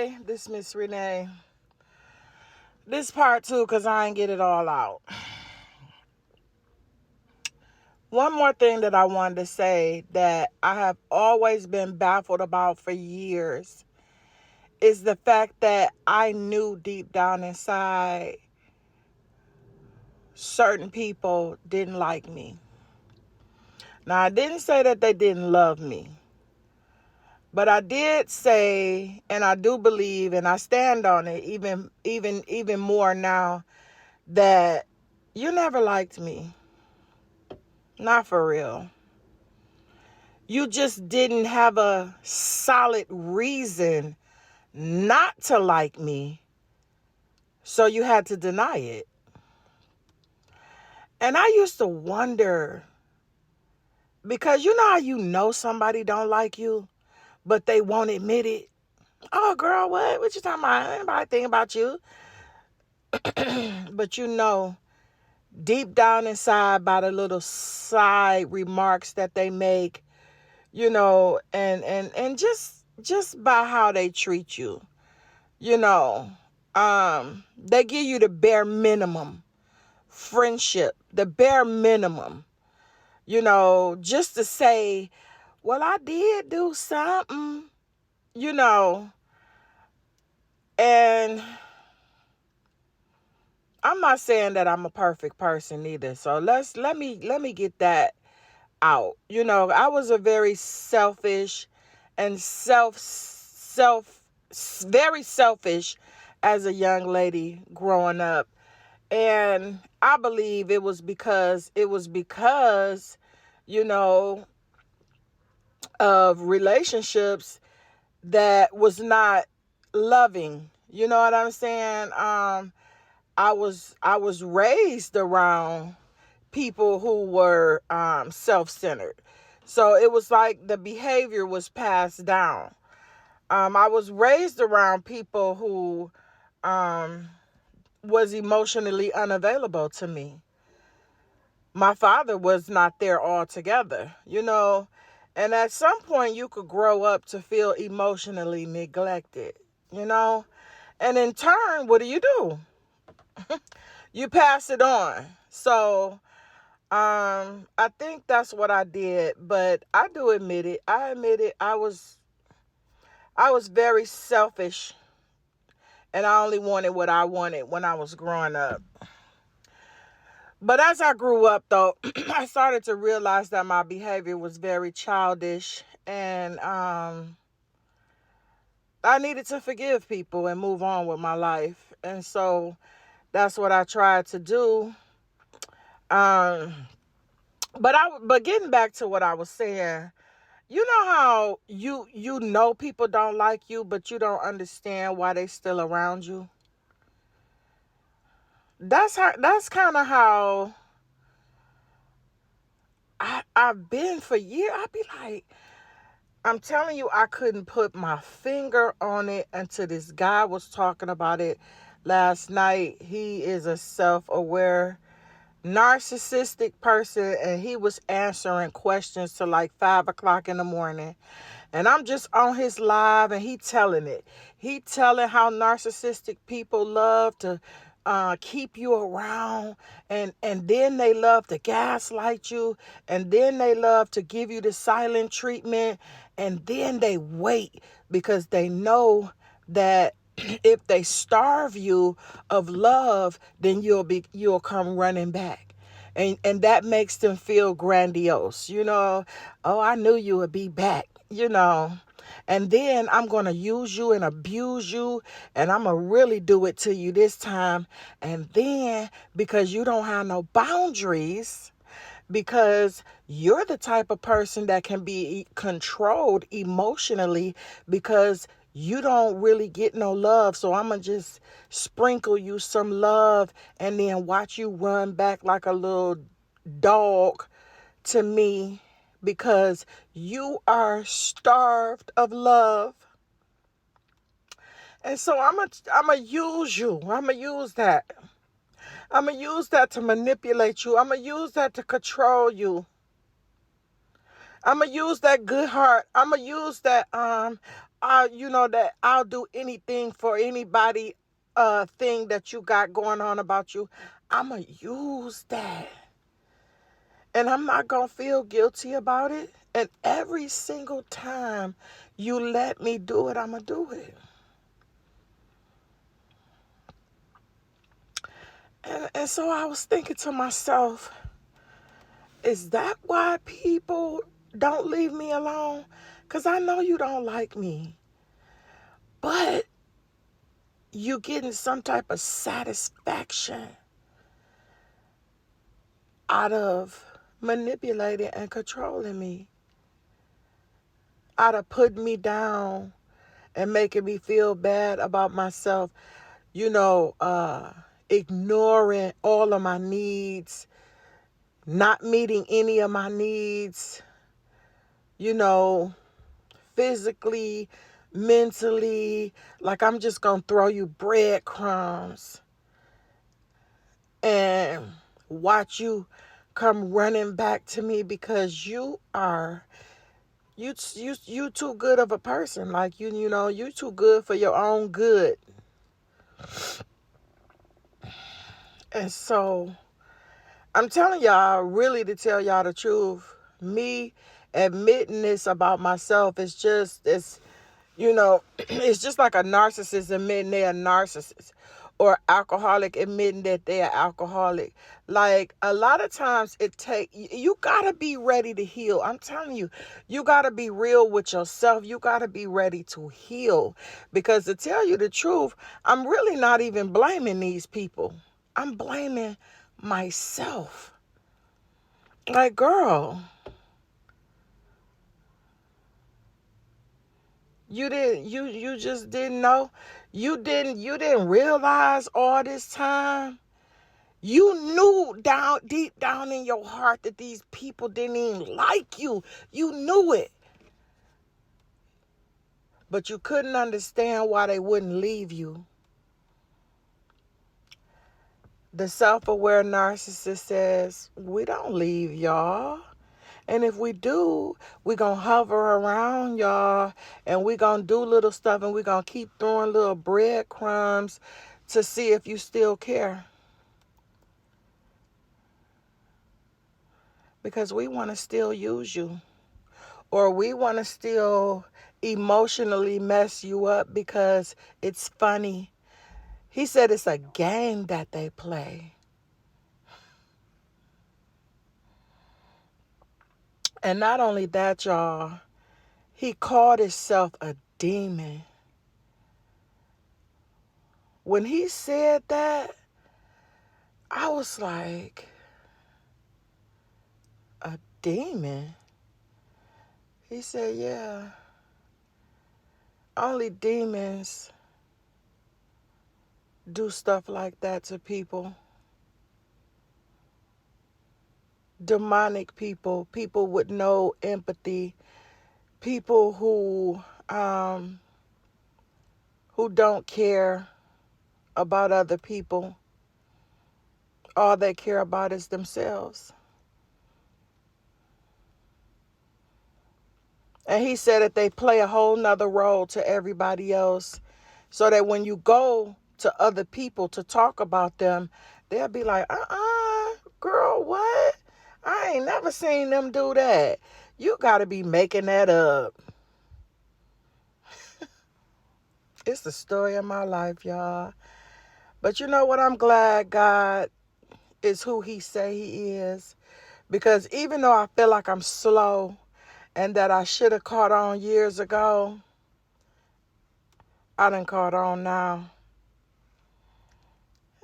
Renee. This Miss Renee. This part two because I ain't get it all out. One more thing that I wanted to say that I have always been baffled about for years is the fact that I knew deep down inside certain people didn't like me. Now, I didn't say that they didn't love me, but I did say, and I do believe, and I stand on it even more now, that you never liked me. Not for real. You just didn't have a solid reason not to like me, so you had to deny it. And I used to wonder, because you know how you know somebody don't like you, but they won't admit it. Oh, girl, what? What you talking about? Anybody think about you? But you know, deep down inside, by the little side remarks that they make, you know, and just by how they treat you, you know, they give you the bare minimum friendship, the bare minimum, you know, just to say, well, I did do something, you know. And I'm not saying that I'm a perfect person either. So let me get that out. You know, I was a very selfish and very selfish as a young lady growing up. And I believe it was because, you know, of relationships that was not loving. You know what I'm saying? I was raised around people who were self-centered. So it was like the behavior was passed down. I was raised around people who was emotionally unavailable to me. My father was not there altogether, you know. And at some point you could grow up to feel emotionally neglected, you know. And in turn, what do? You pass it on. So I think that's what I did, but I do admit it. I admit it. I was very selfish, and I only wanted what I wanted when I was growing up. But as I grew up, though, I started to realize that my behavior was very childish, and I needed to forgive people and move on with my life. And so that's what I tried to do. Um, but getting back to what I was saying, you know how you know people don't like you, but you don't understand why they still around you. That's kind of how I've been for years. I'd be like, I'm telling you, I couldn't put my finger on it until this guy was talking about it last night. He is a self-aware narcissistic person, and he was answering questions till like 5 o'clock in the morning. And I'm just on his live, and he telling it. He telling how narcissistic people love to keep you around, and then they love to gaslight you, and then they love to give you the silent treatment, and then they wait because they know that if they starve you of love, then you'll come running back. And that makes them feel grandiose, you know. Oh, I knew you would be back, you know. And then I'm going to use you and abuse you, and I'm going to really do it to you this time. And then, because you don't have no boundaries, because you're the type of person that can be controlled emotionally, because you don't really get no love. So I'm going to just sprinkle you some love and then watch you run back like a little dog to me, because you are starved of love. And so I'm going to use you. I'm going to use that. I'm going to use that to manipulate you. I'm going to use that to control you. I'm going to use that good heart. I'm going to use that that I'll do anything for anybody, thing that you got going on about you. I'ma use that. And I'm not gonna feel guilty about it. And every single time you let me do it, I'ma do it. And so I was thinking to myself, is that why people don't leave me alone? Because I know you don't like me. But you getting some type of satisfaction out of manipulating and controlling me, out of putting me down and making me feel bad about myself, ignoring all of my needs, not meeting any of my needs, you know, physically, mentally, like I'm just going to throw you breadcrumbs and watch you come running back to me because you too good of a person. Like you too good for your own good. And so I'm telling y'all, really, to tell y'all the truth, me admitting this about myself is it's just like a narcissist admitting they're a narcissist, or alcoholic admitting that they're alcoholic. Like, a lot of times you gotta be ready to heal. I'm telling you, you gotta be real with yourself. You gotta be ready to heal. Because to tell you the truth, I'm really not even blaming these people. I'm blaming myself. Like, girl, you just didn't know. You didn't realize all this time. You knew deep down in your heart that these people didn't even like you. You knew it. But you couldn't understand why they wouldn't leave you. The self-aware narcissist says, we don't leave y'all. And if we do, we're going to hover around y'all, and we're going to do little stuff, and we're going to keep throwing little breadcrumbs to see if you still care. Because we want to still use you, or we want to still emotionally mess you up because it's funny. He said it's a game that they play. And not only that, y'all, he called himself a demon. When he said that, I was like, a demon? He said, yeah, only demons do stuff like that to people. Demonic people, people with no empathy, people who don't care about other people. All they care about is themselves. And he said that they play a whole nother role to everybody else, so that when you go to other people to talk about them, they'll be like, girl, what? I ain't never seen them do that. You got to be making that up. It's the story of my life, y'all. But you know what? I'm glad God is who he say he is. Because even though I feel like I'm slow and that I should have caught on years ago, I done caught on now.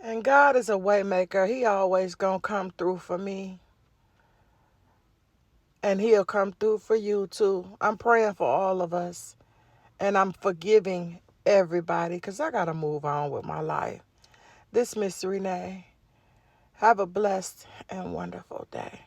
And God is a way maker. He always gonna come through for me. And he'll come through for you too. I'm praying for all of us. And I'm forgiving everybody because I gotta move on with my life. This Miss Renee. Have a blessed and wonderful day.